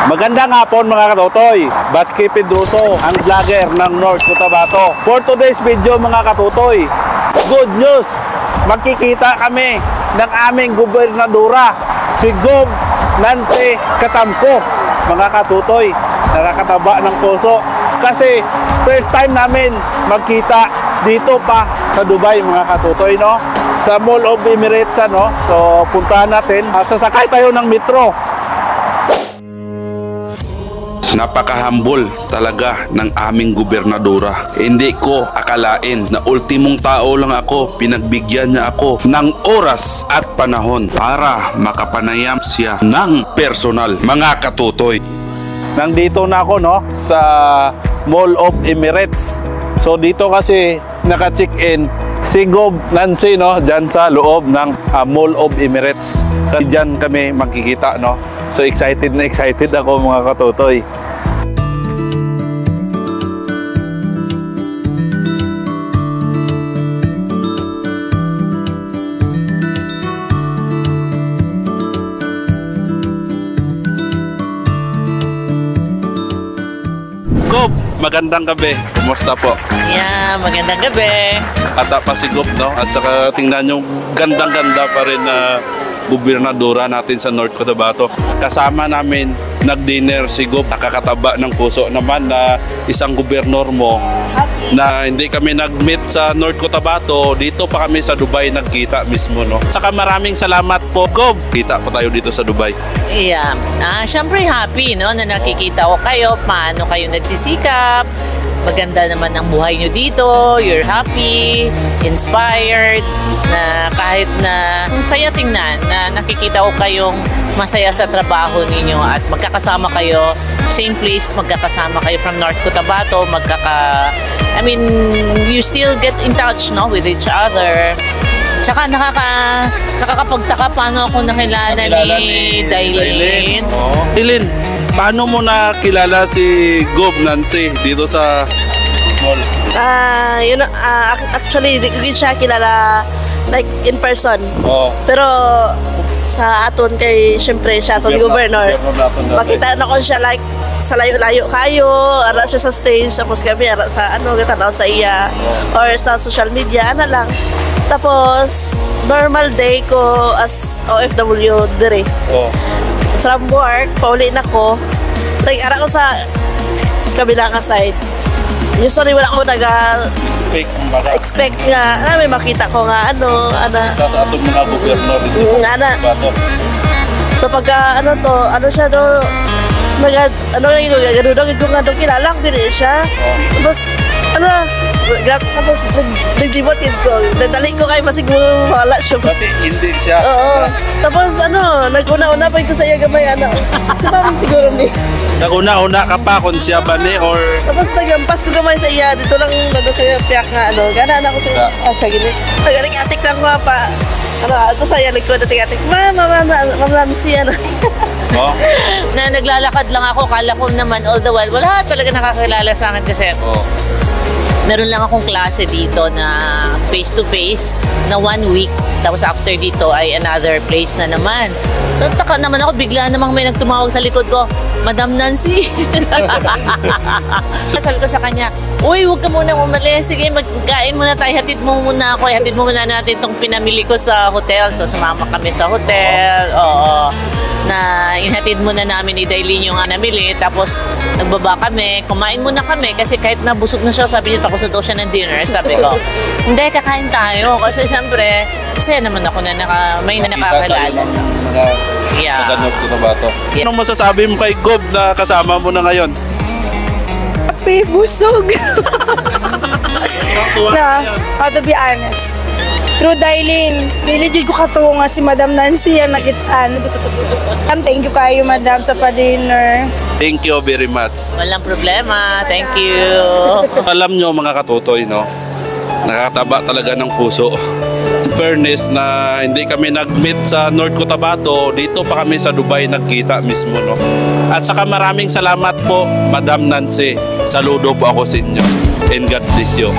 Magandang hapon mga katutoy. Baski Pedroso, ang vlogger ng North Cotabato. For today's video mga katutoy, good news! Magkikita kami ng aming gobernadora, si Gob Nancy Catamco. Mga katutoy, nakakataba ng puso. Kasi first time namin magkita dito pa sa Dubai mga katutoy, no? Sa Mall of Emirates, no? So puntahan natin. Sasakay tayo ng metro. Napaka-humble talaga ng aming gobernadora. Hindi ko akalain na ultimong tao lang ako, pinagbigyan niya ako ng oras at panahon para makapanayam siya ng personal. Mga katutoy, Nandito na ako, no, sa Mall of Emirates. So dito kasi naka-check-in si Gob Nancy, no, dyan sa loob ng Mall of Emirates. Kasi dyan kami magkikita, no. So excited na excited ako mga katutoy. Gob, magandang gabi. Kumusta po? Yeah, magandang gabi. Ata pa si Gob, no? At saka tingnan nyo, gandang-ganda pa rin na gobernadora natin sa North Cotabato. Kasama namin nag-dinner si Gob. Nakakataba ng puso naman na isang gobernador mo na hindi kami nag-meet sa North Cotabato. Dito pa kami sa Dubai nagkita mismo, no? Saka maraming salamat po, Gob. Kita pa tayo dito sa Dubai. Yeah. Siyempre happy, no, na nakikita ko kayo, paano kayo nagsisikap. Maganda naman ang buhay nyo dito. You're happy, inspired, na kahit na ang saya tingnan na nakikita ko kayong masaya sa trabaho ninyo at magkakasama kayo, same place, magkakasama kayo from North Cotabato, you still get in touch, no, with each other. Tsaka nakakapagtaka paano ako nakilala ni Dailin. Oh. Dailin, paano mo nakilala si Gob Nancy dito sa mall? Actually, di ko siya kilala like in person. Oh. Pero sa aton kay syempre siya aton governor. Makita na ko siya like sa layo-layo kayo, ara siya sa stage, tapos kami ara sa gatanaw sa iya or sa social media, lang. Tapos normal day ko as OFW dire. Oh. From work, pauli na ko. Like ara ko sa kabilang side. Usually wala ko expect nga may makita ko nga Isa sa atong mga gobernador dito sa Cotabato. So pagka siya kilalang din siya. Tapos nagdibatid ko. Nagdali ko kayo masiguro wala siya. Kasi hindi siya. Oo. Tapos nag-una-una pa ito sa iya gamay Si mami siguro ni. Nag-una-una ka pa kung siya ba ni or... Tapos nagampas ko gamay sa iya. Dito lang sa iya piyak nga Gana ko sa iya. Siya gini. Nagaling-atik lang ko pa. Ito sa iya likod. Atik-atik. Mama, siya Oh. Na naglalakad lang ako, kala ko naman all the while, wala talaga nakakilala sa akin kasi meron lang akong klase dito na face-to-face na 1 week. Tapos after dito ay another place na naman. So taka naman ako, bigla namang may nagtumawag sa likod ko, Madam Nancy. Sabi ko sa kanya, uy, huwag ka munang umalis. Sige, magkain muna tayo. Hatid mo muna ako. Hatid mo muna natin itong pinamili ko sa hotel. So sumama kami sa hotel. Oo. Na inhatid muna namin ni Dailin yung namili, tapos nagbaba kami, kumain muna kami kasi kahit nabusog na siya, sabi niya tapos na daw siya ng dinner. Sabi ko, hindi, kakain tayo kasi syempre masaya naman ako na may nakakilala sa North Cotabato. Yeah. Anong masasabi mo kay Gob na kasama mo na ngayon? Happy, busog. To be honest, through Dailin, niligid ko katuwa nga si Madam Nancy ang nakitaan. Thank you kayo, Madam, sa pa-dinner. Thank you very much. Walang problema. Thank you. Alam nyo mga katutoy, no? Nakakataba talaga ng puso. Fairness na hindi kami nag-meet sa North Cotabato, dito pa kami sa Dubai nagkita mismo, no? At saka maraming salamat po, Madam Nancy. Saludo po ako sa inyo. And God bless you.